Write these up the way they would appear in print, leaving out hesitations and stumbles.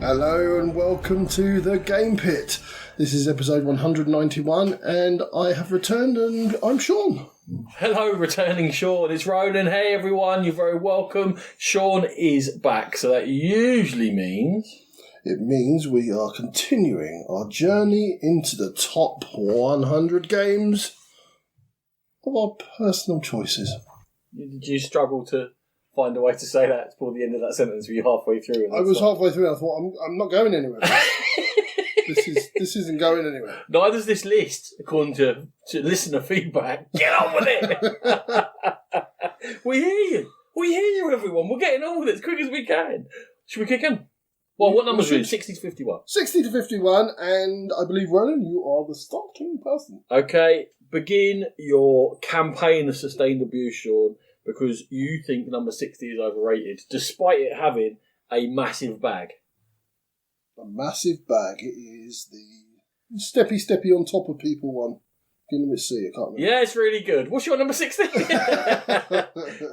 Hello and welcome to the Game Pit. This is episode 191 and I have returned and I'm Sean. Hello, returning Sean. It's Ronan. Hey everyone, you're very welcome. Sean is back, so that usually means... It means we are continuing our journey into the top 100 games of our personal choices. Did you struggle to find a way to say that before the end of that sentence? Were you halfway through? I was halfway through and I thought, I'm not going anywhere. This isn't going anywhere. Neither's this list, according to listener feedback. Get on with it! We hear you. We hear you, everyone. We're getting on with it as quick as we can. Should we kick in? Well, what numbers are we? 60 to 51. 60 to 51, and I believe, Ronan, you are the starting person. Okay, begin your campaign of sustained abuse, Sean, because you think number 60 is overrated, despite it having a massive bag. A massive bag. It is the steppy on top of people one. Begin with C, I can't remember. Yeah, it's really good. What's your number 60?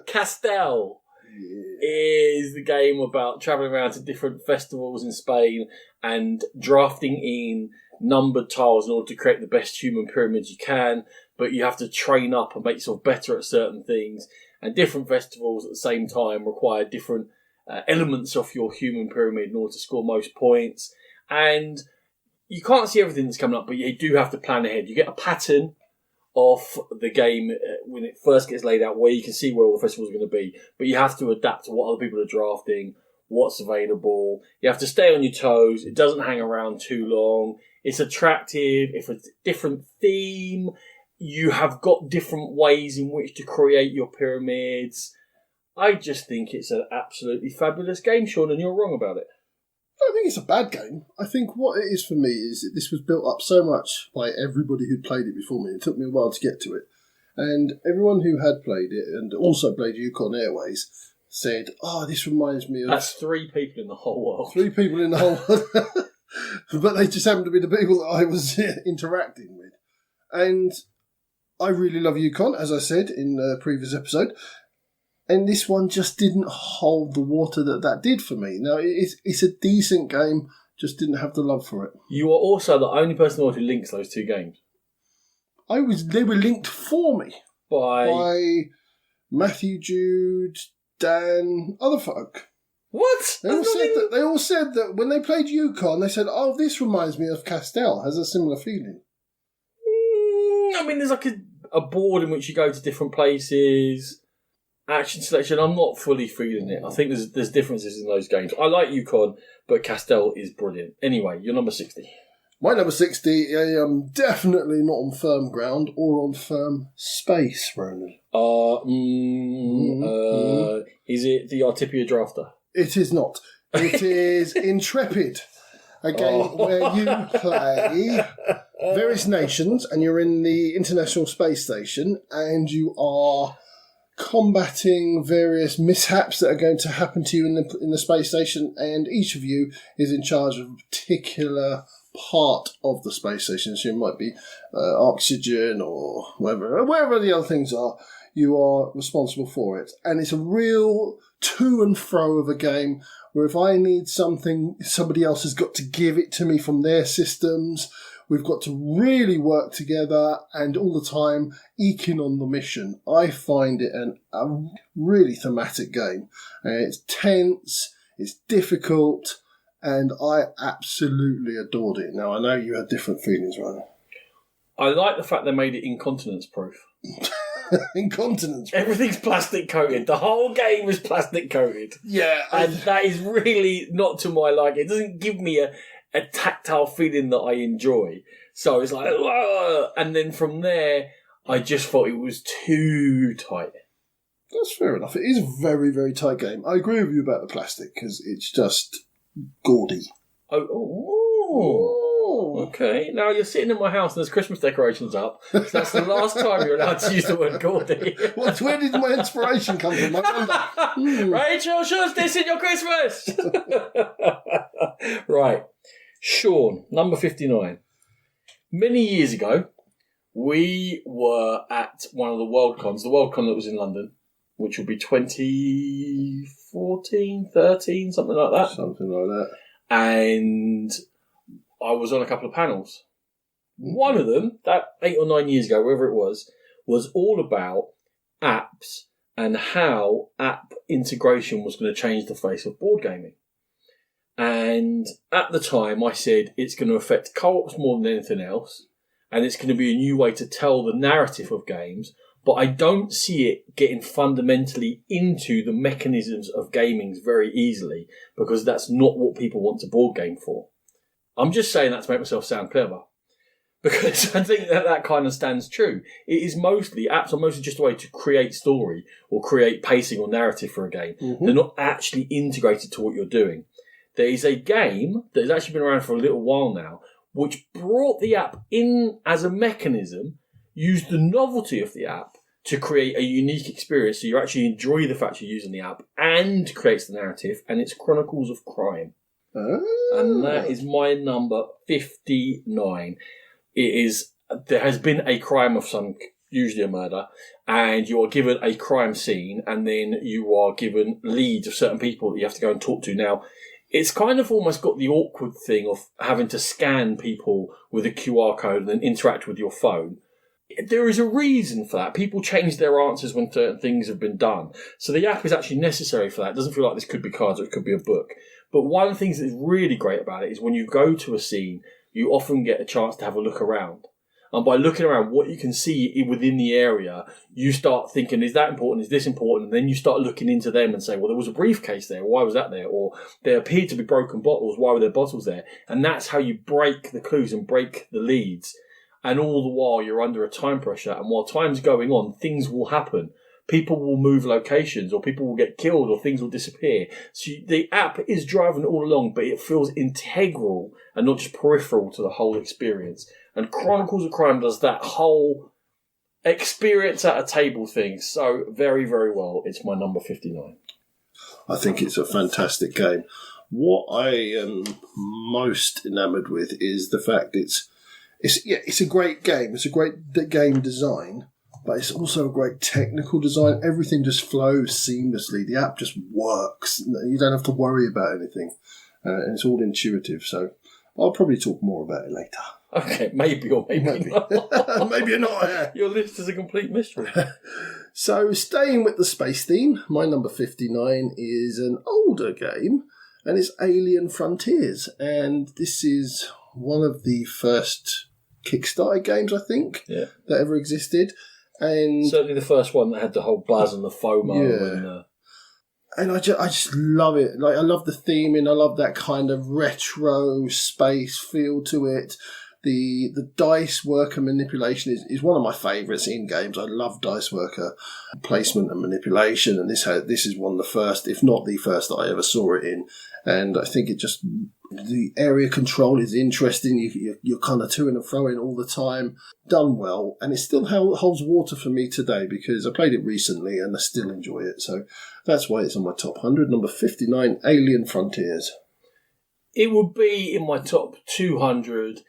Castell. Yeah. Is the game about travelling around to different festivals in Spain and drafting in numbered tiles in order to create the best human pyramids you can, but you have to train up and make yourself better at certain things, and different festivals at the same time require different elements of your human pyramid in order to score most points, and you can't see everything that's coming up, but you do have to plan ahead. You get a pattern of the game when it first gets laid out, where you can see where all the festivals are going to be, but you have to adapt to what other people are drafting, what's available. You have to stay on your toes. It doesn't hang around too long. It's attractive. If it's a different theme, you have got different ways in which to create your pyramids. I just think it's an absolutely fabulous game, Sean, and you're wrong about it. I don't think it's a bad game. I think what it is for me is that this was built up so much by everybody who'd played it before me. It took me a while to get to it. And everyone who had played it and also played Yukon Airways said, this reminds me of... That's 3 people in the whole world. 3 people in the whole world. But they just happened to be the people that I was interacting with. And I really love Yukon, as I said in the previous episode. And this one just didn't hold the water that did for me. Now, it's a decent game, just didn't have the love for it. You are also the only person in the world who links those 2 games. They were linked for me. By Matthew, Jude, Dan, other folk. What? They all said that when they played Yukon, they said, this reminds me of Castell, has a similar feeling. I mean, there's like a board in which you go to different places. Action selection, I'm not fully feeling it. I think there's differences in those games. I like Yukon, but Castell is brilliant. Anyway, you're number 60. My number 60, I am definitely not on firm ground or on firm space, Ronan. Is it the Artipia Drafter? It is not. It is Intrepid, a game where you play various nations and you're in the International Space Station and you are combating various mishaps that are going to happen to you in the space station, and each of you is in charge of a particular part of the space station. So it might be oxygen or wherever the other things are. You are responsible for it, and it's a real to and fro of a game where if I need something, somebody else has got to give it to me from their systems. We've got to really work together and all the time eking on the mission. I find it a really thematic game. It's tense, it's difficult, and I absolutely adored it. Now, I know you had different feelings, Ryan. I like the fact they made it incontinence proof. Incontinence proof. Everything's plastic coated. The whole game is plastic coated. Yeah. And that is really not to my liking. It doesn't give me a tactile feeling that I enjoy. So it's like, whoa! And then from there, I just thought it was too tight. That's fair enough. It is a very, very tight game. I agree with you about the plastic because it's just gaudy. Okay. Now you're sitting in my house and there's Christmas decorations up. So that's the last time you're allowed to use the word gaudy. Where did my inspiration come from? I wonder. Rachel, should this in your Christmas? Right. Sean, number 59. Many years ago, we were at one of the Worldcons, the Worldcon that was in London, which would be 2014, 13, something like that. Something like that. and I was on a couple of panels. One of them, that 8 or 9 years ago, wherever it was all about apps and how app integration was going to change the face of board gaming. And at the time, I said it's going to affect co-ops more than anything else, and it's going to be a new way to tell the narrative of games, but I don't see it getting fundamentally into the mechanisms of gaming very easily, because that's not what people want to board game for. I'm just saying that to make myself sound clever, because I think that kind of stands true. Apps are mostly just a way to create story or create pacing or narrative for a game. Mm-hmm. They're not actually integrated to what you're doing. There is a game that has actually been around for a little while now, which brought the app in as a mechanism, used the novelty of the app to create a unique experience, so you actually enjoy the fact you're using the app, and creates the narrative, and it's Chronicles of Crime. Oh. And that is my number 59. There has been a crime of some, usually a murder, and you are given a crime scene, and then you are given leads of certain people that you have to go and talk to. Now, it's kind of almost got the awkward thing of having to scan people with a QR code and then interact with your phone. There is a reason for that. People change their answers when certain things have been done. So the app is actually necessary for that. It doesn't feel like this could be cards or it could be a book. But one of the things that's really great about it is when you go to a scene, you often get a chance to have a look around. And by looking around, what you can see within the area, you start thinking, is that important? Is this important? And then you start looking into them and say, well, there was a briefcase there. Why was that there? Or there appeared to be broken bottles. Why were there bottles there? And that's how you break the clues and break the leads. And all the while, you're under a time pressure. And while time's going on, things will happen. People will move locations, or people will get killed, or things will disappear. So the app is driving all along, but it feels integral and not just peripheral to the whole experience. And Chronicles of Crime does that whole experience at a table thing so very, very well. It's my number 59. I think it's a fantastic game. What I am most enamoured with is the fact it's a great game. It's a great game design, but it's also a great technical design. Everything just flows seamlessly. The app just works. You don't have to worry about anything. And it's all intuitive. So I'll probably talk more about it later. Okay, maybe or maybe not. Maybe you're not. Yeah. Your list is a complete mystery. So, staying with the space theme, my number 59 is an older game, and it's Alien Frontiers. And this is one of the first Kickstarter games, I think, that ever existed. And certainly the first one that had the whole buzz and the FOMO. And I just love it. Like, I love the theming. I love that kind of retro space feel to it. The dice worker manipulation is one of my favourites in games. I love dice worker placement and manipulation, and this is one of the first, if not the first, that I ever saw it in. And I think the area control is interesting. You're kind of to and fro-ing all the time. Done well, and it still holds water for me today because I played it recently and I still enjoy it. So that's why it's on my top 100. Number 59, Alien Frontiers. It would be in my top 200.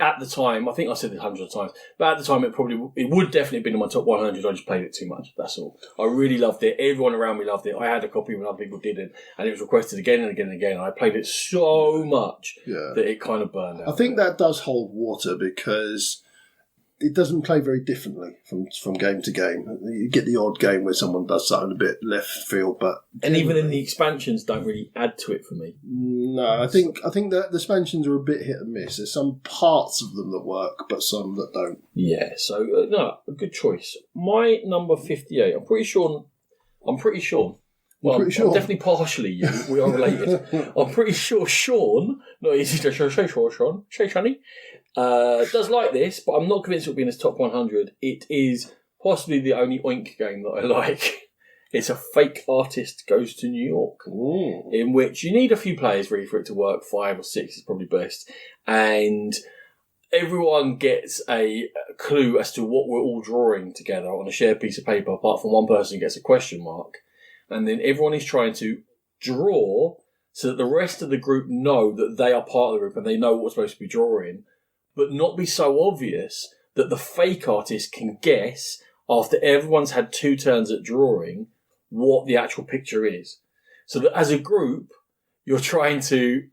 At the time, I think I said it hundreds of times, but at the time it would definitely have been in my top 100. I just played it too much, that's all. I really loved it. Everyone around me loved it. I had a copy when other people didn't, and it was requested again and again and again. I played it so much that it kind of burned out. I think that does hold water because it doesn't play very differently from game to game. You get the odd game where someone does something a bit left field, but and even in the expansions don't really add to it for me. No, I think that the expansions are a bit hit and miss. There's some parts of them that work, but some that don't. Yeah, so no, a good choice. My number 58. I'm pretty sure. Well, I'm definitely partially you. We are related. I'm pretty sure Sean, not easy to say Sean, Shani, does like this, but I'm not convinced it'll be in his top 100. It is possibly the only Oink game that I like. It's a fake artist goes to New York, in which you need a few players really for it to work. 5 or 6 is probably best. And everyone gets a clue as to what we're all drawing together on a shared piece of paper, apart from one person gets a question mark. And then everyone is trying to draw so that the rest of the group know that they are part of the group and they know what we're supposed to be drawing, but not be so obvious that the fake artist can guess, after everyone's had 2 turns at drawing, what the actual picture is. So that as a group, you're trying to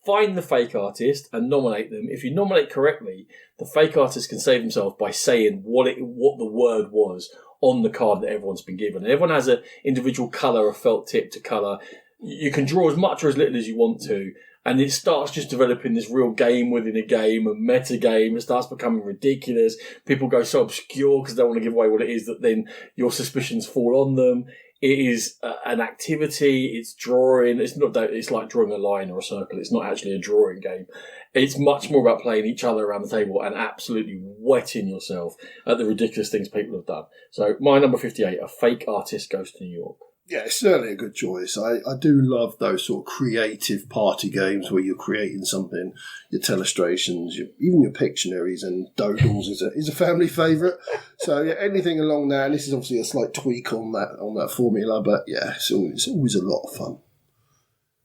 find the fake artist and nominate them. If you nominate correctly, the fake artist can save himself by saying what the word was on the card that everyone's been given. And everyone has an individual colour or felt tip to colour. You can draw as much or as little as you want to. And it starts just developing this real game within a game, a meta game. It starts becoming ridiculous. People go so obscure because they want to give away what it is that then your suspicions fall on them. It is an activity. It's drawing. It's like drawing a line or a circle. It's not actually a drawing game. It's much more about playing each other around the table and absolutely wetting yourself at the ridiculous things people have done. So my number 58, A Fake Artist Goes to New York. Yeah, it's certainly a good choice. I do love those sort of creative party games where you're creating something, your telestrations, even your Pictionaries and Dodles is a family favourite. So yeah, anything along that, and this is obviously a slight tweak on that formula, but yeah, it's always a lot of fun.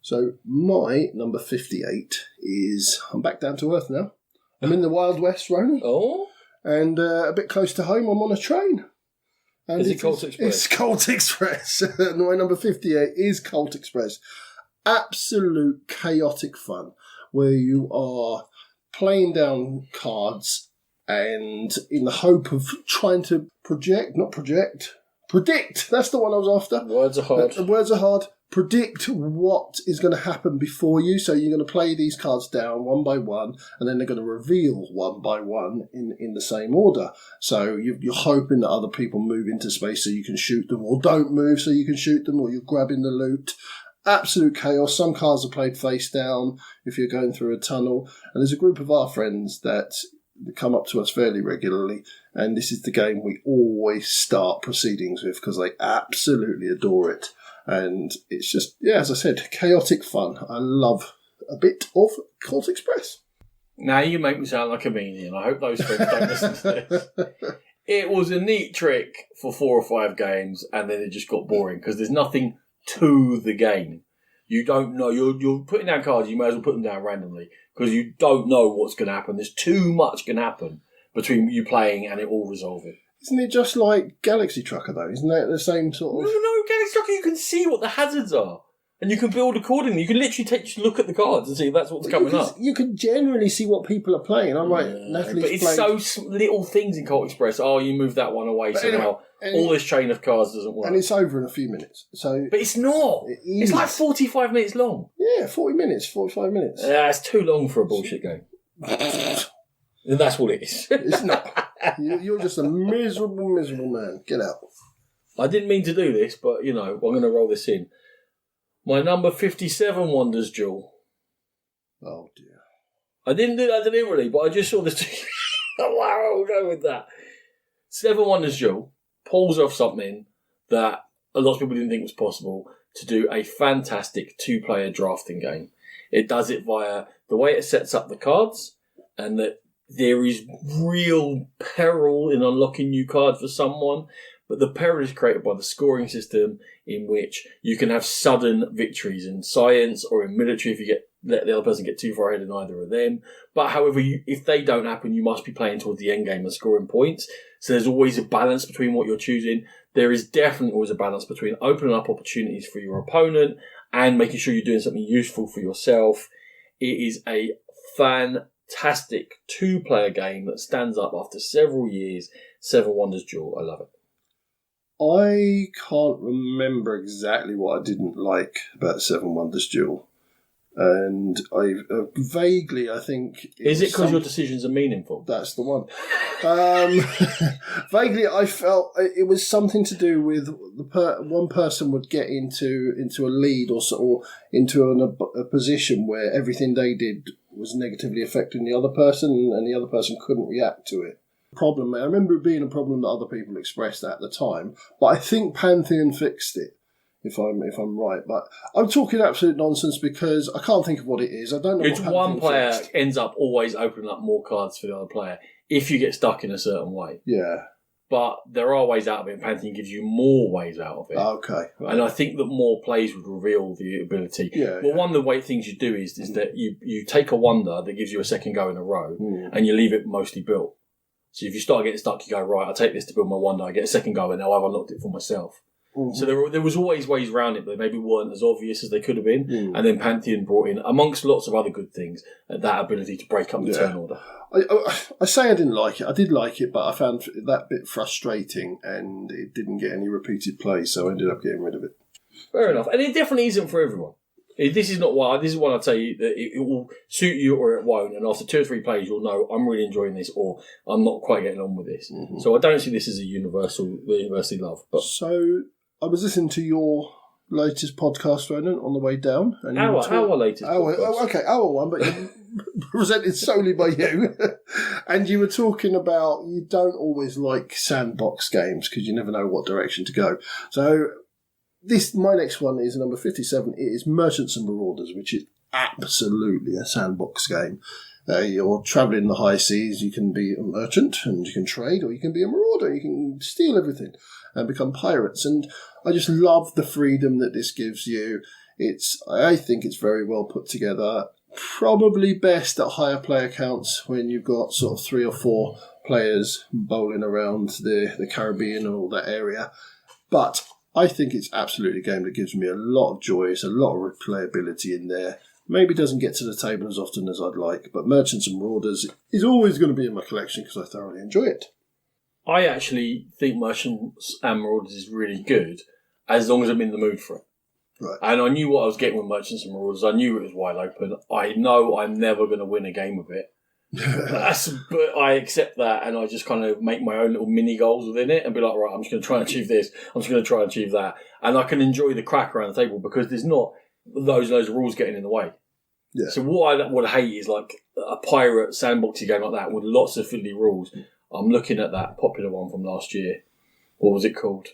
So my number 58 is, I'm back down to earth now. I'm in the Wild West, Ronan. Oh? And a bit close to home, I'm on a train. And is it Colt Express? It's Colt Express. My number 58 is Colt Express. Absolute chaotic fun where you are playing down cards and in the hope of trying to predict. That's the one I was after. Words are hard. Words are hard. Predict what is going to happen before you. So you're going to play these cards down one by one, and then they're going to reveal one by one in the same order. So you're hoping that other people move into space so you can shoot them, or don't move so you can shoot them, or you're grabbing the loot. Absolute chaos. Some cards are played face down if you're going through a tunnel. And there's a group of our friends that come up to us fairly regularly, and this is the game we always start proceedings with because they absolutely adore it. And it's just, yeah, as I said, chaotic fun. I love a bit of Colt Express. Now you make me sound like a meanie, and I hope those friends don't listen to this. It was a neat trick for 4 or 5 games, and then it just got boring because there's nothing to the game. You don't know. You're putting down cards, you may as well put them down randomly because you don't know what's going to happen. There's too much can happen between you playing and it all resolving. Isn't it just like Galaxy Trucker, though? Isn't that the same sort of... No, Galaxy Trucker, you can see what the hazards are. And you can build accordingly. You can literally just look at the cards and see if that's what's coming up. You can generally see what people are playing. I'm like, Natalie's but it's playing... so little things in Colt Express. Oh, you move that one away, so now all this chain of cards doesn't work. And it's over in a few minutes. So, but it's not. It's like 45 minutes long. Yeah, 40 minutes, 45 minutes. Yeah, it's too long for a bullshit game. And that's what it is. It's not. You're just a miserable man. Get out. I didn't mean to do this, but, I'm going to roll this in. My number 57 Wonders Duel. Oh, dear. I didn't do that deliberately, but I just saw this. Wow, I'll go with that. 7 Wonders Duel pulls off something that a lot of people didn't think was possible, to do a fantastic 2-player drafting game. It does it via the way it sets up the cards, and that there is real peril in unlocking new cards for someone, but the peril is created by the scoring system in which you can have sudden victories in science or in military if you let the other person get too far ahead in either of them. But however, if they don't happen, you must be playing towards the end game and scoring points. So there's always a balance between what you're choosing. There is definitely always a balance between opening up opportunities for your opponent and making sure you're doing something useful for yourself. It is a fantastic 2-player game that stands up after several years. 7 Wonders Duel. I love it. I can't remember exactly what I didn't like about 7 Wonders Duel. And I vaguely, I think... Is it because your decisions are meaningful? That's the one. Vaguely, I felt it was something to do with one person would get into a lead or into a position where everything they did was negatively affecting the other person, and the other person couldn't react to it. I remember it being a problem that other people expressed at the time, but I think Pantheon fixed it. If I'm right, but I'm talking absolute nonsense because I can't think of what it is. I don't know. It's one player ends up always opening up more cards for the other player if you get stuck in a certain way. Yeah. But there are ways out of it, and Pantheon gives you more ways out of it. Okay. And I think that more plays would reveal the ability. Yeah. Well, one of the things you do is that you take a wonder that gives you a second go in a row, and you leave it mostly built. So if you start getting stuck, you go, right, I'll take this to build my wonder. I get a second go, and now I've unlocked it for myself. Mm-hmm. So there was always ways around it, but maybe weren't as obvious as they could have been. And then Pantheon brought in, amongst lots of other good things, that ability to break up the turn order. I say I didn't like it. I did like it, but I found that bit frustrating, and it didn't get any repeated play, so I ended up getting rid of it. Fair enough. And it definitely isn't for everyone. This is one I'll tell you that it will suit you or it won't. And after 2 or 3 plays, you'll know I'm really enjoying this or I'm not quite getting on with this. Mm-hmm. So I don't see this as a universally love. But so I was listening to your latest podcast, Ronan, on the way down. And our latest podcast. Our one, but presented solely by you. And you were talking about you don't always like sandbox games because you never know what direction to go. So my next one is number 57. It is Merchants and Marauders, which is absolutely a sandbox game. You're travelling the high seas. You can be a merchant and you can trade, or you can be a marauder. You can steal everything and become pirates. And I just love the freedom that this gives you. I think it's very well put together. Probably best at higher player counts when you've got sort of 3 or 4 players bowling around the Caribbean and all that area. But I think it's absolutely a game that gives me a lot of joy. It's a lot of replayability in there. Maybe doesn't get to the table as often as I'd like, but Merchants and Marauders is always going to be in my collection because I thoroughly enjoy it. I actually think Merchants and Marauders is really good as long as I'm in the mood for it. Right. And I knew what I was getting with Merchants and Marauders. I knew it was wide open. I know I'm never going to win a game with it. But I accept that, and I just kind of make my own little mini goals within it and be like, right, I'm just going to try and achieve this. I'm just going to try and achieve that. And I can enjoy the crack around the table because there's not loads of rules getting in the way. Yeah. So what I hate is like a pirate sandboxy game like that with lots of fiddly rules. I'm looking at that popular one from last year. What was it called?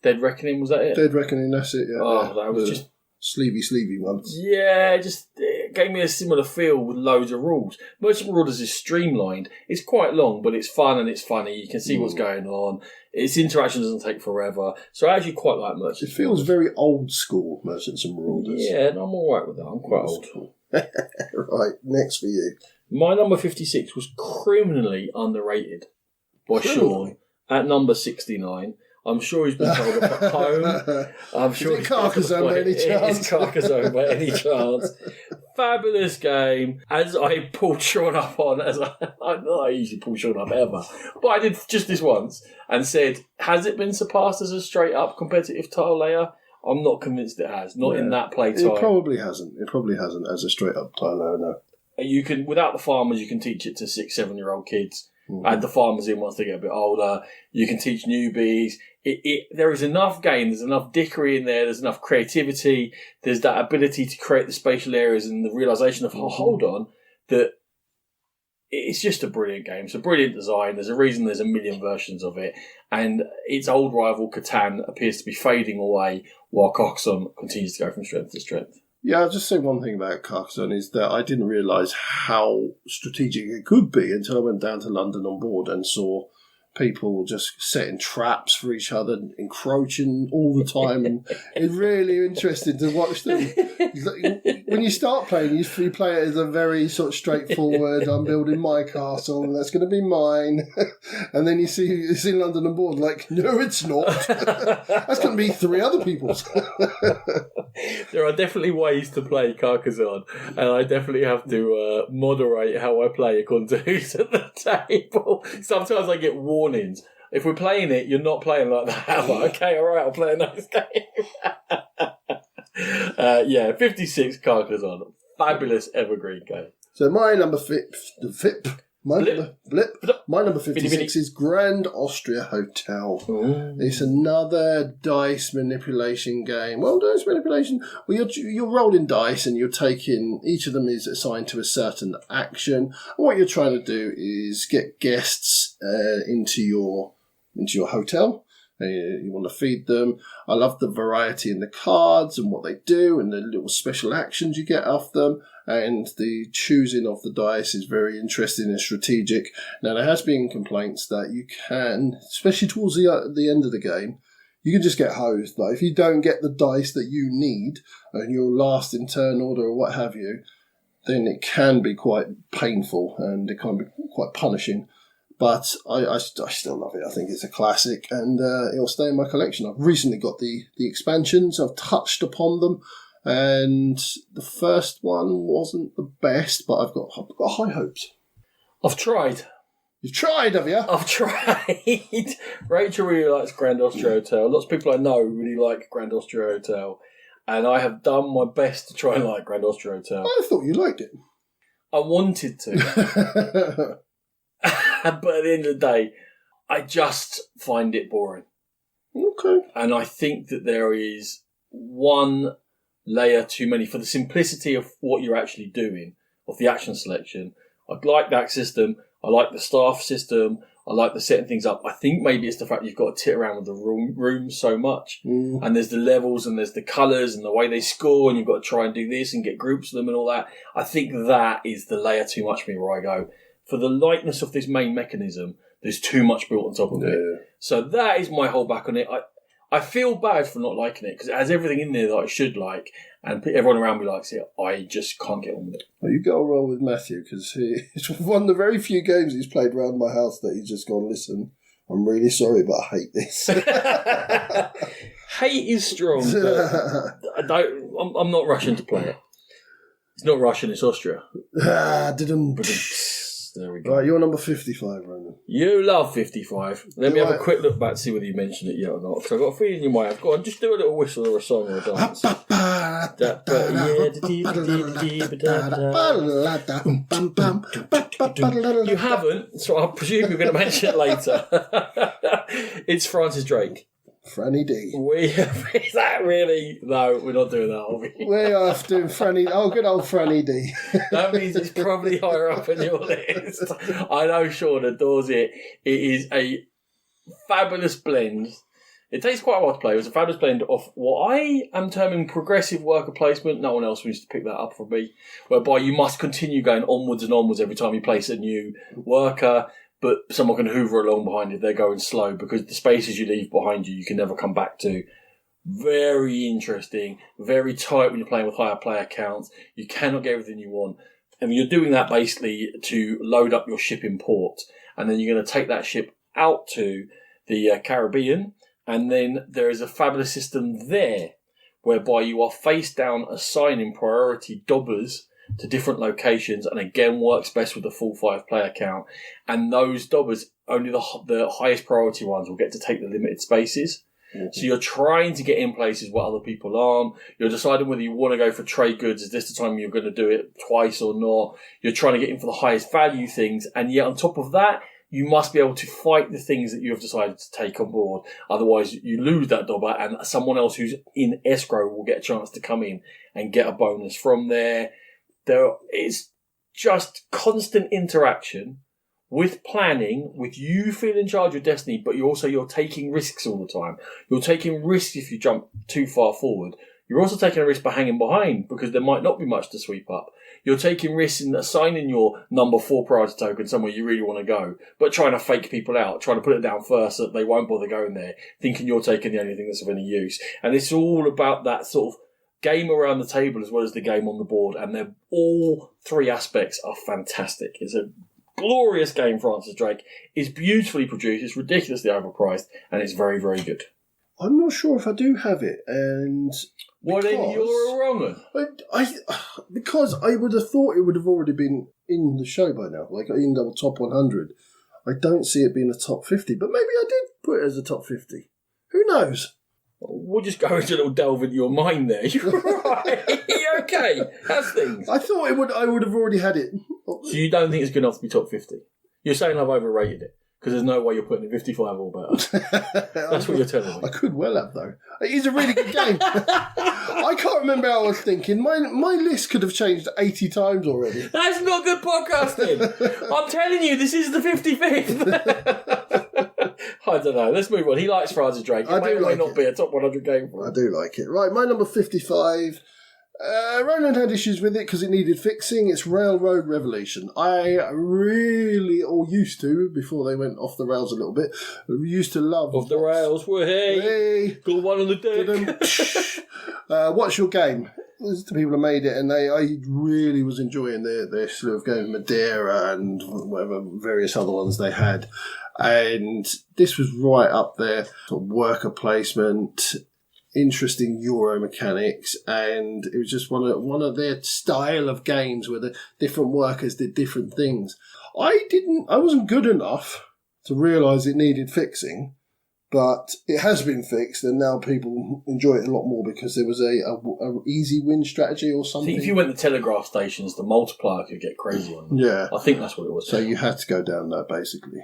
Dead Reckoning, was that it? Dead Reckoning, that's it, yeah. Oh, that was just sleevey ones. Yeah, it gave me a similar feel with loads of rules. Merchant Marauders is streamlined. It's quite long, but it's fun and it's funny. You can see what's going on. Its interaction doesn't take forever. So I actually quite like Merchants. It feels very old school, Merchants and Marauders. Yeah, and I'm all right with that. I'm quite old. Cool. Right, next for you. My number 56 was criminally underrated by Sean at number 69. I'm sure he's been told at home. I'm sure it's Carcassonne by any chance. It's Carcassonne by any chance. Fabulous game. As I pulled Sean up on, I usually pull Sean up ever, but I did just this once and said, has it been surpassed as a straight up competitive tile layer? I'm not convinced it has. Not in that play time. It probably hasn't. It probably hasn't as a straight up tile layer, no. You can, without the farmers, you can teach it to 6-7-year-old kids. Add the farmers in once they get a bit older. You can teach newbies. There is enough game. There's enough dickery in there. There's enough creativity. There's that ability to create the spatial areas and the realisation of, hold on, that it's just a brilliant game. It's a brilliant design. There's a reason there's a million versions of it. And its old rival, Catan, appears to be fading away while Carcassonne continues to go from strength to strength. Yeah, I'll just say one thing about Carcassonne is that I didn't realise how strategic it could be until I went down to London on board and saw people just setting traps for each other, encroaching all the time, and it's really interesting to watch them. When you start playing, you play it as a very sort of straightforward, I'm building my castle and that's going to be mine. And then you see London on board like, no, it's not. That's going to be 3 other people's. There are definitely ways to play Carcassonne, and I definitely have to moderate how I play according to who's at the table. Sometimes I get warnings. If we're playing it, you're not playing like that. I'm like, okay, all right, I'll play a nice game. 56 Carcassonne. Fabulous evergreen game. So my number My number 56 is Grand Austria Hotel. Ooh. It's another dice manipulation game. Well, dice manipulation. Well, you're rolling dice and you're taking, each of them is assigned to a certain action. And what you're trying to do is get guests into your hotel. You want to feed them. I love the variety in the cards and what they do and the little special actions you get off them. And the choosing of the dice is very interesting and strategic. Now, there has been complaints that you can, especially towards the end of the game, you can just get hosed. Like, if you don't get the dice that you need and you're last in turn order or what have you, then it can be quite painful and it can be quite punishing. But I still love it. I think it's a classic, and it'll stay in my collection. I've recently got the expansions. I've touched upon them, and the first one wasn't the best, but I've got high hopes. I've tried. You've tried, have you? I've tried. Rachel really likes Grand Austria Hotel. Lots of people I know really like Grand Austria Hotel, and I have done my best to try and like Grand Austria Hotel. I thought you liked it. I wanted to. But at the end of the day, I just find it boring. Okay. And I think that there is one layer too many for the simplicity of what you're actually doing, of the action selection. I like that system. I like the staff system. I like the setting things up. I think maybe it's the fact you've got to tit around with the rooms so much. And there's the levels and there's the colours and the way they score, and you've got to try and do this and get groups of them and all that. I think that is the layer too much for me, where I go, for the lightness of this main mechanism, there's too much built on top of it. So that is my holdback on it. I feel bad for not liking it because it has everything in there that I should like, and everyone around me likes it. I just can't get on with it. Well, you got to roll with Matthew because it's one of the very few games he's played around my house that he's just gone, listen, I'm really sorry, but I hate this. Hate is strong. But I'm not rushing to play it. It's not Russian, it's Austria. There we go. Right, you're number 55, Ronan. You love 55. Let me have a quick look back to see whether you mentioned it yet or not. Because I've got a feeling you might have. Go on, just do a little whistle or a song or a dance. You haven't, so I presume you're going to mention it later. It's Francis Drake. Franny D. Is that really? No, we're not doing that, are we? We're off doing Franny. Oh, good old Franny D. That means it's probably higher up in your list. I know Sean adores it. It is a fabulous blend. It takes quite a while to play. It was a fabulous blend of what I am terming progressive worker placement. No one else needs to pick that up from me. Whereby you must continue going onwards and onwards every time you place a new worker. But someone can hoover along behind you. They're going slow because the spaces you leave behind you, you can never come back to. Very interesting. Very tight when you're playing with higher player counts. You cannot get everything you want. And you're doing that basically to load up your ship in port. And then you're going to take that ship out to the Caribbean. And then there is a fabulous system there whereby you are face down assigning priority dobbers to different locations, and again works best with the full 5 player count. And those dobbers, only the highest priority ones will get to take the limited spaces. Mm-hmm. So you're trying to get in places where other people aren't. You're deciding whether you want to go for trade goods. Is this the time you're going to do it twice or not? You're trying to get in for the highest value things. And yet on top of that, you must be able to fight the things that you have decided to take on board. Otherwise, you lose that dobber and someone else who's in escrow will get a chance to come in and get a bonus from there. There is just constant interaction with planning, with you feeling in charge of destiny, but you're taking risks all the time. You're taking risks if you jump too far forward. You're also taking a risk by hanging behind because there might not be much to sweep up. You're taking risks in assigning your number 4 priority token somewhere you really want to go, but trying to fake people out, trying to put it down first so that they won't bother going there, thinking you're taking the only thing that's of any use. And it's all about that sort of game around the table as well as the game on the board, and they're all 3 aspects are fantastic. It's a glorious game. Francis Drake is beautifully produced, it's ridiculously overpriced, and it's very, very good. I'm not sure if I do have it, and well, then you're wrong. Because I would have thought it would have already been in the show by now, like in the top 100. I don't see it being a top 50, but maybe I did put it as a top 50. Who knows? We'll just go into a little delve into your mind there. You're right. You're okay. That's things. I thought I would have already had it. So you don't think it's good enough to be top 50? You're saying I've overrated it? Because there's no way you're putting it 55 or better. That's what you're telling me. I could well have, though. It is a really good game. I can't remember how I was thinking. My list could have changed 80 times already. That's not good podcasting. I'm telling you, this is the 55th. I don't know. Let's move on. He likes Francis Drake. It may or may not be a top 100 game for him. I do like it. Right, my number 55. Ronan had issues with it because it needed fixing. It's Railroad Revolution. I really, or used to, before they went off the rails a little bit, used to love... Off the rails. Well, hey. Got one on the deck. What's your game? there's the people who made it, and I really was enjoying their sort of game Madeira and whatever various other ones they had. And this was right up there, sort of worker placement, interesting Euro mechanics, and it was just one of their style of games where the different workers did different things. I wasn't good enough to realise it needed fixing, but it has been fixed, and now people enjoy it a lot more because there was a easy win strategy or something. I think if you went to telegraph stations, the multiplier could get crazy on them. Yeah. I think that's what it was. So you had to go down that, basically.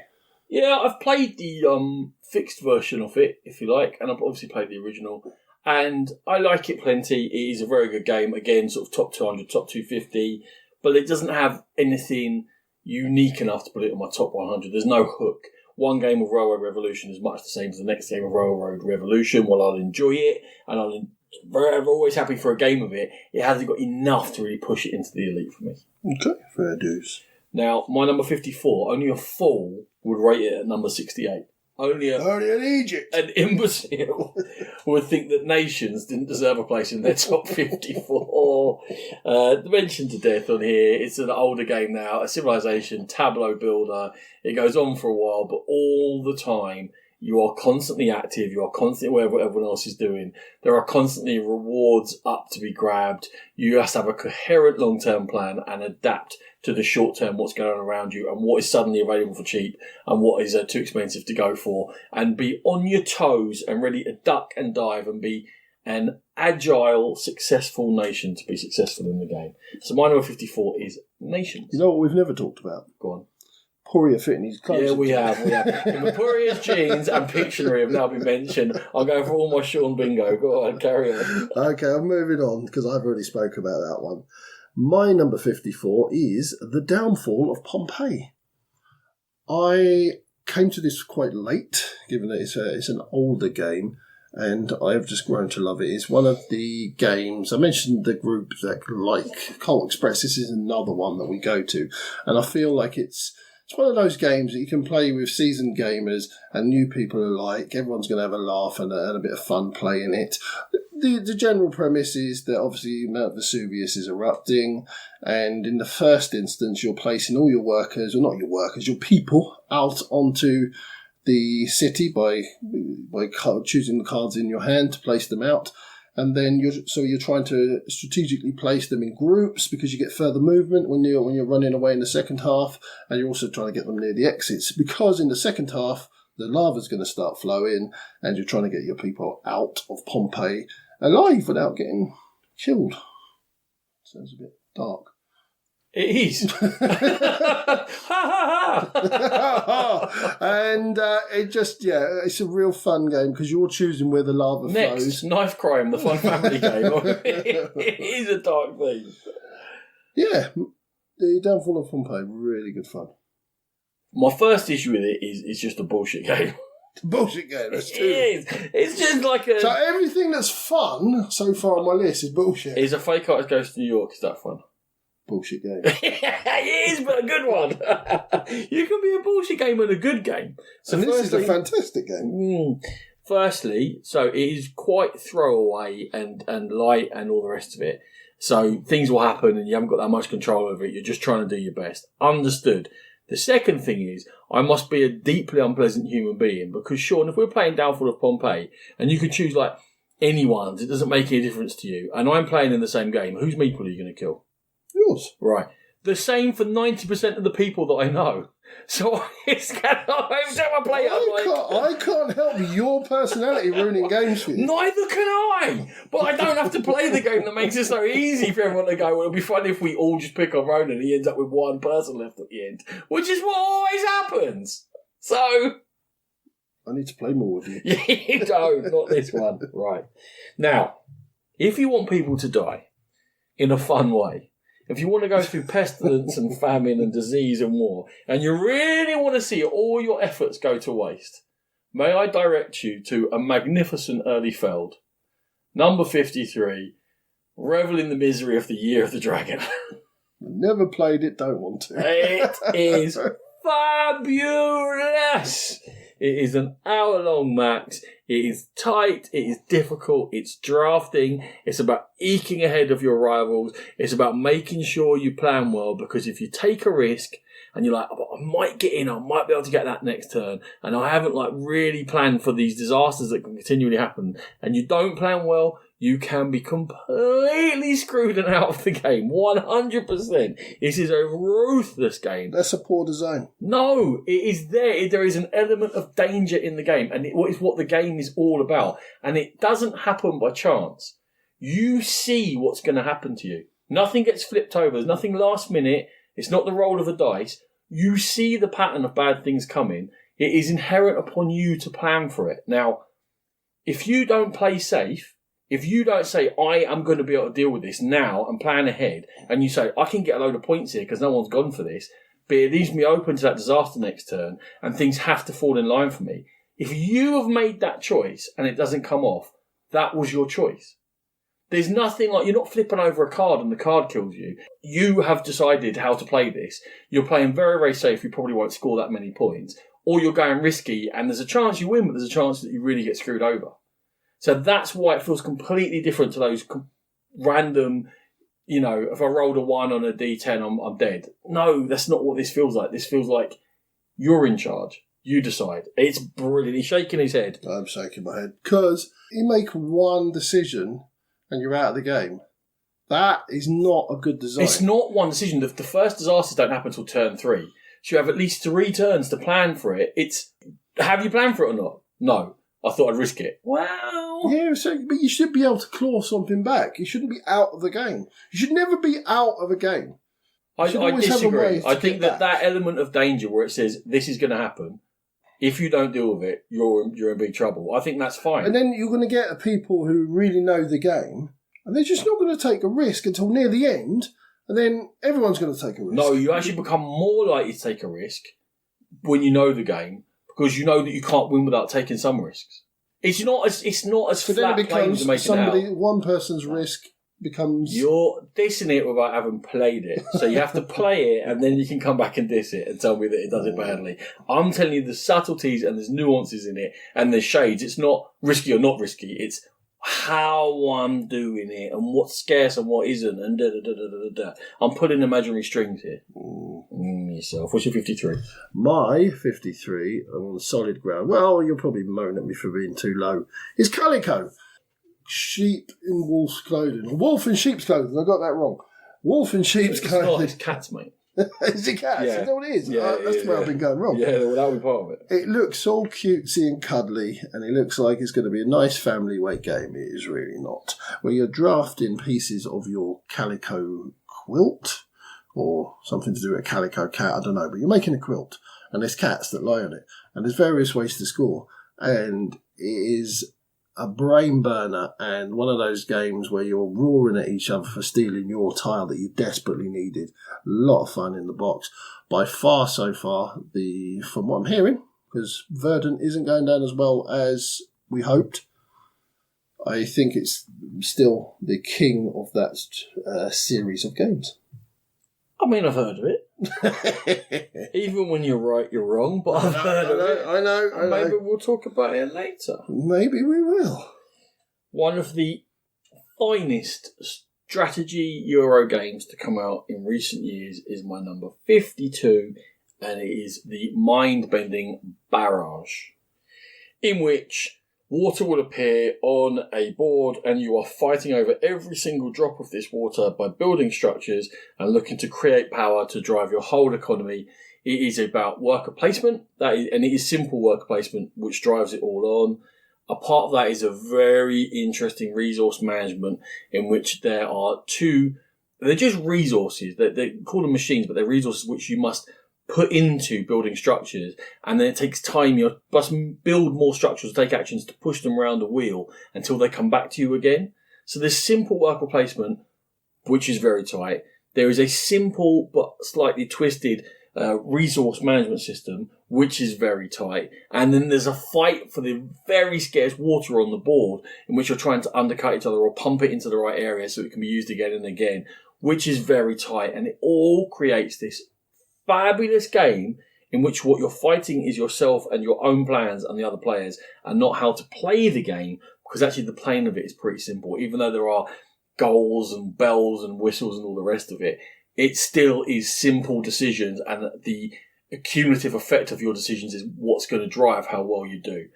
Yeah, I've played the fixed version of it, if you like, and I've obviously played the original, and I like it plenty. It is a very good game. Again, sort of top 200, top 250, but it doesn't have anything unique enough to put it in my top 100. There's no hook. One game of Railroad Revolution is much the same as the next game of Railroad Revolution. While I'll enjoy it, and I'm always happy for a game of it, it hasn't got enough to really push it into the elite for me. Okay, fair dues. Now, my number 54, only a fool would rate it at number 68. Only in Egypt. An imbecile would think that Nations didn't deserve a place in their top 54. Mentioned to death on here. It's an older game now, a civilization, tableau builder. It goes on for a while, but all the time you are constantly active. You are constantly aware of what everyone else is doing. There are constantly rewards up to be grabbed. You have to have a coherent long-term plan and adapt to the short term, what's going on around you and what is suddenly available for cheap and what is too expensive to go for, and be on your toes and ready to duck and dive and be an agile, successful nation to be successful in the game. So my number 54 is Nations. You know what we've never talked about? Go on. Poirier fitting his clothes. Yeah, we have. Poirier's jeans and Pictionary have now been mentioned. I'll go for all my Sean bingo. Go on, carry on. Okay, I'm moving on because I've already spoken about that one. My number 54 is The Downfall of Pompeii. I came to this quite late, given that it's an older game, and I've just grown to love it. It's one of the games, I mentioned the group that like Colt Express. This is another one that we go to, and I feel like it's one of those games that you can play with seasoned gamers and new people alike. Everyone's going to have a laugh and a bit of fun playing it. The general premise is that obviously Mount Vesuvius is erupting, and in the first instance you're placing all your workers, or not your workers, your people, out onto the city by choosing the cards in your hand to place them out. And then you're trying to strategically place them in groups because you get further movement when you're running away in the second half, and you're also trying to get them near the exits because in the second half the lava's going to start flowing, and you're trying to get your people out of Pompeii alive without getting killed. Sounds a bit dark. It is. And it's a real fun game because you're choosing where the lava flows. Next, Knife Crime, the fun family game. It is a dark theme. Yeah, the Downfall of Pompeii, really good fun. My first issue with it is just a bullshit game. Bullshit game, that's true. It is. It's just like a... So everything that's fun so far on my list is bullshit. Is a Fake Artist Goes to New York, is that fun? Bullshit game. It is, but a good one. You can be a bullshit game and a good game. So and this is a fantastic game. Firstly, so it is quite throwaway and light and all the rest of it. So things will happen and you haven't got that much control over it. You're just trying to do your best. Understood. The second thing is, I must be a deeply unpleasant human being because, Sean, if we're playing Downfall of Pompeii and you can choose like anyone's, it doesn't make any difference to you, and I'm playing in the same game, whose meeple are you going to kill? Yours. Right. The same for 90% of the people that I know. So every time I play it, I can't help your personality ruining games for you. Neither can I. But I don't have to play the game that makes it so easy for everyone to go, well, it'll be fun if we all just pick on Ronan and he ends up with one person left at the end, which is what always happens. So... I need to play more with you. You don't, not this one. Right. Now, if you want people to die in a fun way, if you want to go through pestilence and famine and disease and war, and you really want to see all your efforts go to waste, may I direct you to a magnificent early Feld, number 53, Revel in the Misery of the Year of the Dragon. Never played it, don't want to. It is fabulous. It is an hour-long max. It is tight. It is difficult. It's drafting. It's about eking ahead of your rivals. It's about making sure you plan well, because if you take a risk and you're like, oh, I might get in, I might be able to get that next turn, and I haven't really planned for these disasters that can continually happen, and you don't plan well, you can be completely screwed and out of the game. 100%. This is a ruthless game. That's a poor design. No, it is there. There is an element of danger in the game, and it's what the game is all about. And it doesn't happen by chance. You see what's going to happen to you. Nothing gets flipped over. There's nothing last minute. It's not the roll of a dice. You see the pattern of bad things coming. It is inherent upon you to plan for it. Now, if you don't play safe, if you don't say, I am going to be able to deal with this now and plan ahead, and you say, I can get a load of points here because no one's gone for this, but it leaves me open to that disaster next turn and things have to fall in line for me. If you have made that choice and it doesn't come off, that was your choice. There's nothing like, you're not flipping over a card and the card kills you. You have decided how to play this. You're playing very, very safe. You probably won't score that many points. Or you're going risky and there's a chance you win, but there's a chance that you really get screwed over. So that's why it feels completely different to those random, if I rolled a 1 on a D10, I'm dead. No, that's not what this feels like. This feels like you're in charge. You decide. It's brilliant. He's shaking his head. I'm shaking my head. Because you make one decision and you're out of the game. That is not a good design. It's not one decision. The first disasters don't happen until turn 3. So you have at least 3 turns to plan for it. Have you planned for it or not? No. I thought I'd risk it. Wow. Yeah, but you should be able to claw something back. You shouldn't be out of the game. You should never be out of a game. I disagree. I think that element of danger where it says this is going to happen, if you don't deal with it, you're in big trouble. I think that's fine. And then you're going to get people who really know the game, and they're just not going to take a risk until near the end, and then everyone's going to take a risk. No, you actually become more likely to take a risk when you know the game, because you know that you can't win without taking some risks. It's not as so flat then it becomes somebody. One person's risk becomes. You're dissing it without having played it, so you have to play it, and then you can come back and diss it and tell me that it does it badly. I'm telling you, there's subtleties and there's nuances in it, and there's shades. It's not risky or not risky. It's how I'm doing it and what's scarce and what isn't, and da da da da da da. I'm pulling imaginary strings here. Yourself. What's your 53? My 53, I'm on solid ground. Well, you'll probably moan at me for being too low. It's Calico. Sheep in wolf's clothing. Wolf in sheep's clothing. I got that wrong. Wolf in sheep's clothing. It's cats, mate. Is it cats? Yeah. Is that what it is? Yeah, that's where I've been going wrong. Yeah, well, that'll be part of it. It looks all cutesy and cuddly, and it looks like it's going to be a nice family weight game. It is really not. Where you're drafting pieces of your calico quilt, or something to do with a calico cat, I don't know, but you're making a quilt, and there's cats that lie on it, and there's various ways to score, and it is a brain burner, and one of those games where you're roaring at each other for stealing your tile that you desperately needed. A lot of fun in the box. By far, so far, from what I'm hearing, because Verdant isn't going down as well as we hoped, I think it's still the king of that series of games. I mean, I've heard of it. Even when you're right, you're wrong, but I've heard of it. I know. Maybe we'll talk about it later. Maybe we will. One of the finest strategy Euro games to come out in recent years is my number 52, and it is the mind-bending Barrage, in which water will appear on a board and you are fighting over every single drop of this water by building structures and looking to create power to drive your whole economy. It is about worker placement, and it is simple worker placement which drives it all on. A part of that is a very interesting resource management in which there are they're just resources, they call them machines, but they're resources which you must put into building structures, and then it takes time. You must build more structures, take actions to push them around the wheel until they come back to you again. So there's simple worker placement, which is very tight. There is a simple but slightly twisted resource management system, which is very tight. And then there's a fight for the very scarce water on the board, in which you're trying to undercut each other or pump it into the right area so it can be used again and again, which is very tight. And it all creates this fabulous game in which what you're fighting is yourself and your own plans and the other players, and not how to play the game, because actually the playing of it is pretty simple. Even though there are goals and bells and whistles and all the rest of it, it still is simple decisions, and the cumulative effect of your decisions is what's going to drive how well you do.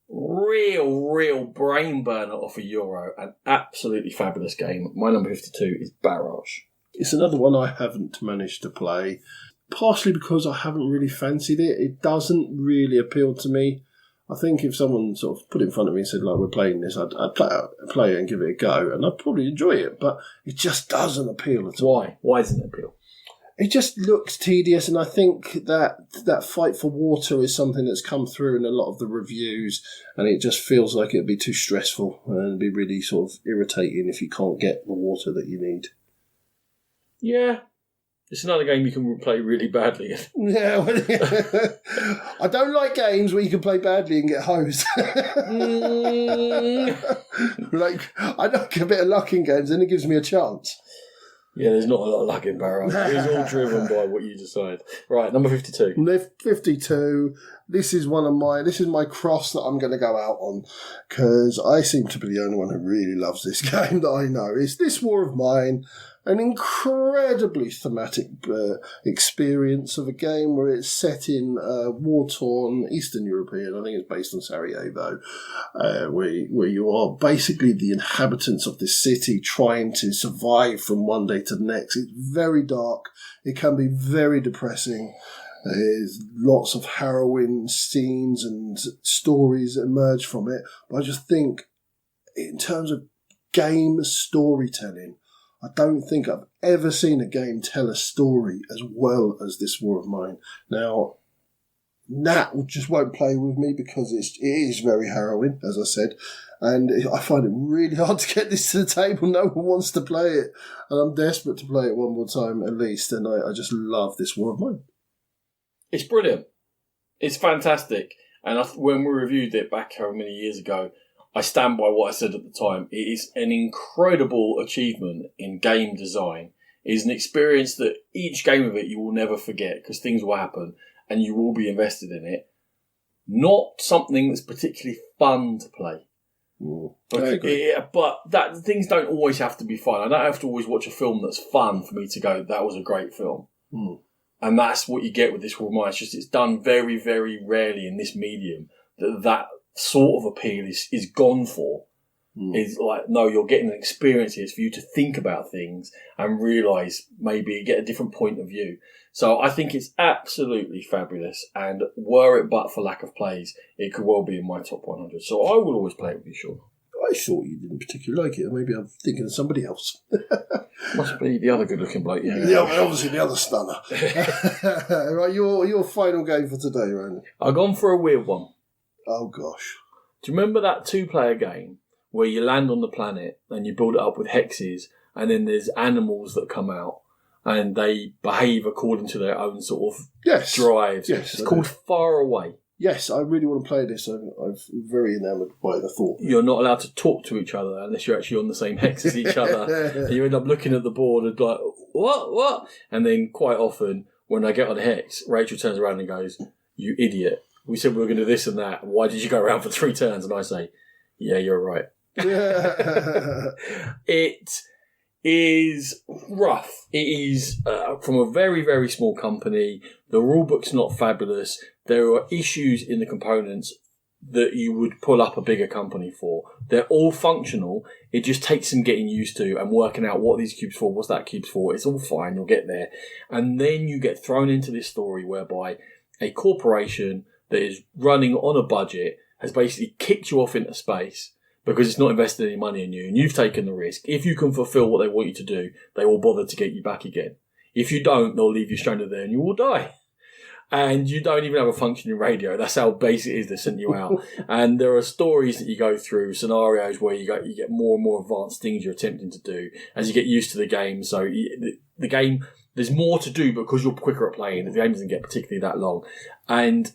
Real brain burner off a Euro. An absolutely fabulous game. My number 52 is Barrage. It's another one I haven't managed to play, partially because I haven't really fancied it. It doesn't really appeal to me. I think if someone sort of put it in front of me and said, like, we're playing this, I'd play it and give it a go, and I'd probably enjoy it, but it just doesn't appeal at all. Why? Why doesn't it appeal? It just looks tedious, and I think that fight for water is something that's come through in a lot of the reviews, and it just feels like it'd be too stressful and it'd be really sort of irritating if you can't get the water that you need. Yeah. It's another game you can play really badly in. Yeah, I don't like games where you can play badly and get hosed. Like, I like a bit of luck in games, and it gives me a chance. Yeah, there's not a lot of luck in Barrage. It's all driven by what you decide. Right, number 52. 52. This is my cross that I'm going to go out on, because I seem to be the only one who really loves this game that I know. It's This War of Mine. An incredibly thematic experience of a game where it's set in war-torn Eastern European, I think it's based on Sarajevo, where you are basically the inhabitants of this city trying to survive from one day to the next. It's very dark. It can be very depressing. There's lots of harrowing scenes and stories that emerge from it. But I just think, in terms of game storytelling, I don't think I've ever seen a game tell a story as well as This War of Mine. Now, Nat just won't play with me because it is very harrowing, as I said, and I find it really hard to get this to the table. No one wants to play it, and I'm desperate to play it one more time at least, and I just love This War of Mine. It's brilliant. It's fantastic. And when we reviewed it back how many years ago, I stand by what I said at the time. It is an incredible achievement in game design. It is an experience that each game of it you will never forget, because things will happen and you will be invested in it. Not something that's particularly fun to play. But things don't always have to be fun. I don't have to always watch a film that's fun for me to go, that was a great film. And that's what you get with This War of Mine. It's done very, very rarely in this medium that sort of appeal is gone for. Is like, no, you're getting an experience here for you to think about things and realise, maybe get a different point of view. So I think it's absolutely fabulous, and were it but for lack of plays, it could well be in my top 100. So I will always play it with you, Sean. I thought you didn't particularly like it. Maybe I'm thinking of somebody else. Must be the other good-looking bloke. Yeah, obviously the other stunner. Right, your final game for today, Ronan. I've gone for a weird one. Oh, gosh. Do you remember that two-player game where you land on the planet and you build it up with hexes, and then there's animals that come out and they behave according to their own sort of drives? Yes, it's called Far Away. Yes, I really want to play this. I'm very enamoured by the thought. You're not allowed to talk to each other unless you're actually on the same hex as each other. And you end up looking at the board and like, what? And then quite often, when I get on a hex, Rachel turns around and goes, "You idiot. We said we were going to do this and that. Why did you go around for 3 turns?" And I say, "Yeah, you're right." It is rough. It is from a very, very small company. The rulebook's not fabulous. There are issues in the components that you would pull up a bigger company for. They're all functional. It just takes some getting used to and working out what these cubes for, what's that cube's for. It's all fine. You'll get there. And then you get thrown into this story whereby a corporation that is running on a budget has basically kicked you off into space because it's not invested any money in you, and you've taken the risk. If you can fulfill what they want you to do, they will bother to get you back again. If you don't, they'll leave you stranded there and you will die. And you don't even have a functioning radio. That's how basic it is. They send you out. And there are stories that you go through, scenarios where you get more and more advanced things you're attempting to do as you get used to the game. So the game, there's more to do because you're quicker at playing. The game doesn't get particularly that long. And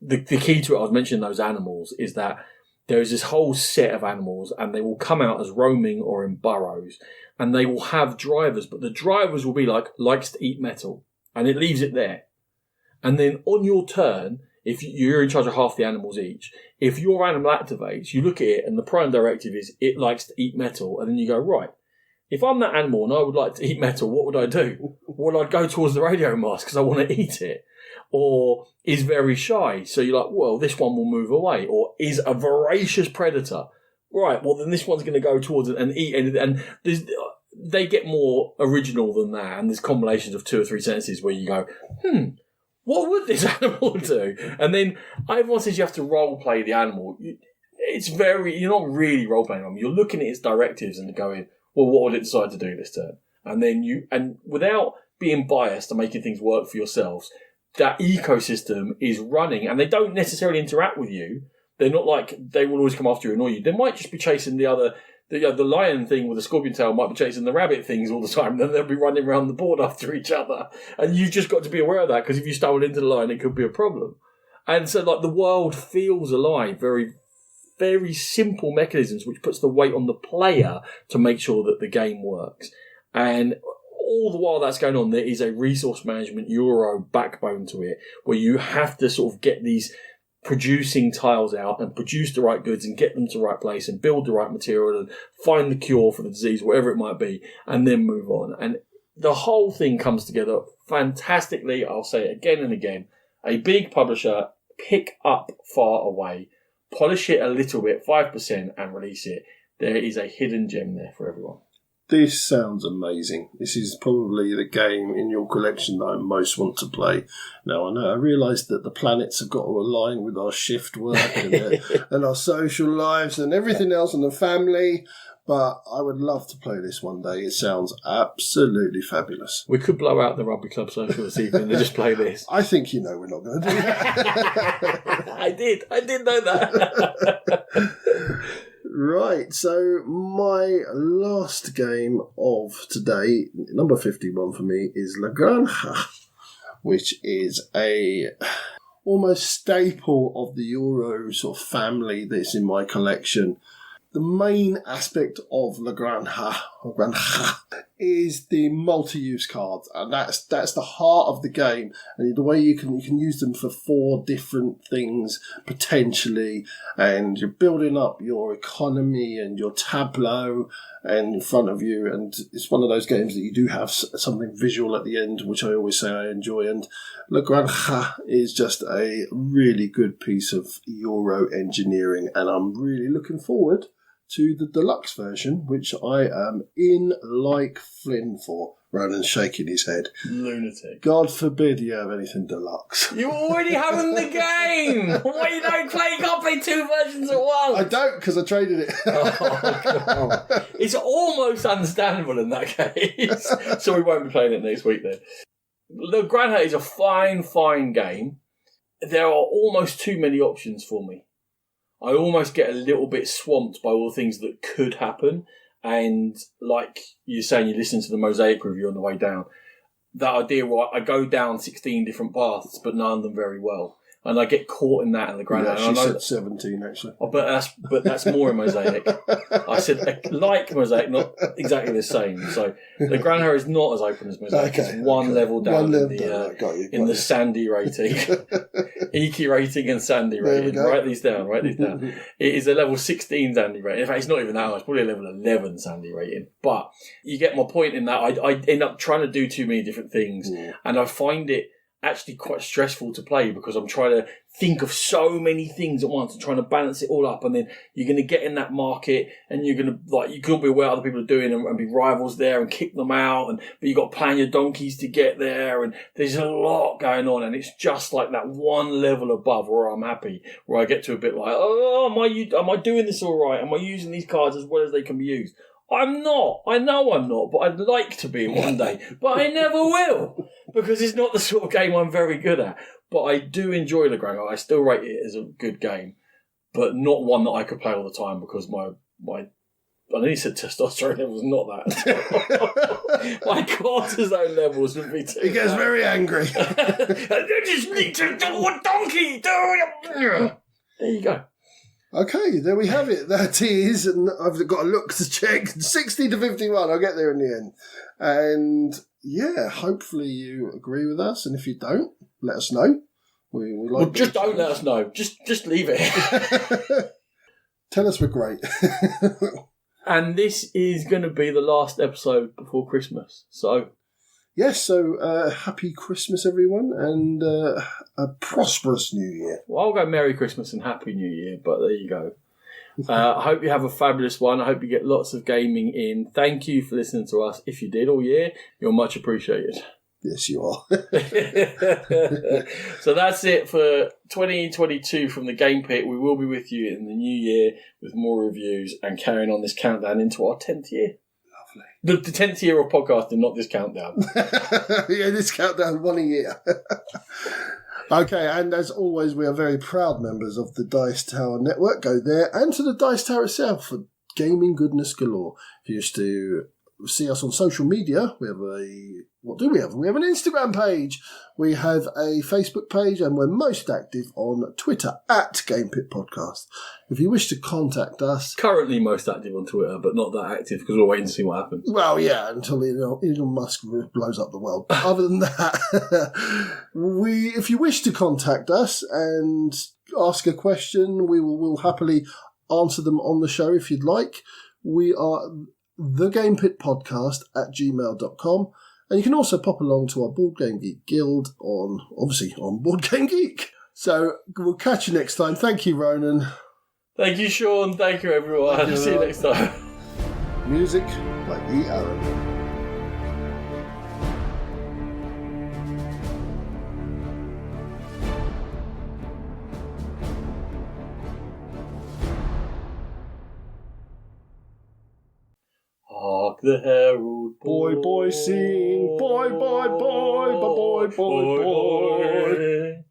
the key to it, I was mentioning those animals, is that there is this whole set of animals, and they will come out as roaming or in burrows, and they will have drivers, but the drivers will be likes to eat metal, and it leaves it there. And then on your turn, if you're in charge of half the animals each, if your animal activates, you look at it and the prime directive is it likes to eat metal. And then you go, right, if I'm that animal and I would like to eat metal, what would I do? Well, I'd go towards the radio mast because I want to eat it. Or is very shy. So you're like, well, this one will move away. Or is a voracious predator. Right, well, then this one's going to go towards it and eat it. And they get more original than that. And there's combinations of 2 or 3 sentences where you go, what would this animal do? And then everyone says you have to role play the animal. You're not really role playing them. You're looking at its directives and going, well, what would it decide to do this turn? And then and without being biased and making things work for yourselves, that ecosystem is running and they don't necessarily interact with you. They're not like they will always come after you and annoy you. They might just be chasing the lion thing with the scorpion tail might be chasing the rabbit things all the time. And then they'll be running around the board after each other. And you've just got to be aware of that because if you stumble into the lion, it could be a problem. And so like the world feels alive, very, very simple mechanisms, which puts the weight on the player to make sure that the game works. And all the while that's going on, there is a resource management Euro backbone to it, where you have to sort of get these producing tiles out and produce the right goods and get them to the right place and build the right material and find the cure for the disease, whatever it might be, and then move on. And the whole thing comes together fantastically. I'll say it again and again. A big publisher, pick up Far Away, polish it a little bit, 5%, and release it. There is a hidden gem there for everyone. This sounds amazing. This is probably the game in your collection that I most want to play. Now, I realise that the planets have got to align with our shift work and our social lives and everything else and the family, but I would love to play this one day. It sounds absolutely fabulous. We could blow out the rugby club social this evening and just play this. I think we're not going to do that. I did know that. Right, so my last game of today, number 51 for me, is La Granja, which is a almost staple of the Euro sort of family that's in my collection. The main aspect of La Granja is the multi-use cards, and that's the heart of the game. And the way you can use them for 4 different things potentially, and you're building up your economy and your tableau and in front of you. And it's one of those games that you do have something visual at the end, which I always say I enjoy. And La Granja is just a really good piece of Euro engineering, and I'm really looking forward to the deluxe version, which I am in like Flynn for. Ronan's shaking his head. Lunatic. God forbid you have anything deluxe. You already have in the game! Why you don't play? You can't play 2 versions at once! I don't, because I traded it. Oh, God. It's almost understandable in that case. So we won't be playing it next week then. La Granja is a fine game. There are almost too many options for me. I almost get a little bit swamped by all the things that could happen. And like you're saying, you listen to the Mosaic review on the way down. That idea where I go down 16 different paths, but none of them very well. And I get caught in that in the Granja. Yeah, she said 17, actually. Oh, but that's more in Mosaic. I said like Mosaic, not exactly the same. So the Granja is not as open as Mosaic. Okay, it's one level down in the Sandy rating. Iki rating and Sandy rating. Write these down. It is a level 16 Sandy rating. In fact, it's not even that much. It's probably a level 11 Sandy rating. But you get my point in that I end up trying to do too many different things. Yeah. And I find it actually quite stressful to play because I'm trying to think of so many things at once and trying to balance it all up, and then you're going to get in that market and you're going to you can't be aware what other people are doing and be rivals there and kick them out, but you've got to plan your donkeys to get there, and there's a lot going on, and it's just like that one level above where I'm happy, where I get to a bit like, am I doing this all right? Am I using these cards as well as they can be used? I'm not. I know I'm not, but I'd like to be one day. But I never will, because it's not the sort of game I'm very good at. But I do enjoy La Granja. I still rate it as a good game, but not one that I could play all the time because my I nearly said testosterone levels, not that. My cortisone levels would be too. He gets very angry. You just need to do what donkey do. There you go. Okay, there we have it. That is, and I've got a look to check, 60 to 51. I'll get there in the end. And yeah, hopefully you agree with us. And if you don't, let us know. We like just don't let us know. Just leave it. Tell us we're great. And this is going to be the last episode before Christmas. So, yes, so happy Christmas, everyone, and a prosperous New Year. Well, I'll go Merry Christmas and Happy New Year, but there you go. I hope you have a fabulous one. I hope you get lots of gaming in. Thank you for listening to us. If you did all year, you're much appreciated. Yes, you are. So that's it for 2022 from the Game Pit. We will be with you in the new year with more reviews and carrying on this countdown into our 10th year. Lovely. The 10th year of podcasting, not this countdown. Yeah, this countdown, one a year. Okay, and as always, we are very proud members of the Dice Tower Network. Go there and to the Dice Tower itself for gaming goodness galore. If you used to see us on social media, we have what do we have? We have an Instagram page. We have a Facebook page, and we're most active on Twitter at GamePit Podcast. If you wish to contact us... Currently most active on Twitter, but not that active because we're waiting to see what happens. Well, yeah, until Elon Musk blows up the world. But other than that, if you wish to contact us and ask a question, we'll happily answer them on the show if you'd like. We are thegamepitpodcast@gmail.com. And you can also pop along to our Board Game Geek Guild on Board Game Geek. So we'll catch you next time. Thank you, Ronan. Thank you, Sean. Thank you, everyone. Thank you, see you next time. Music by E. Aaron. Hark the herald Boy, boy, sing. Boy, boy, boy, boy, boy, boy, boy.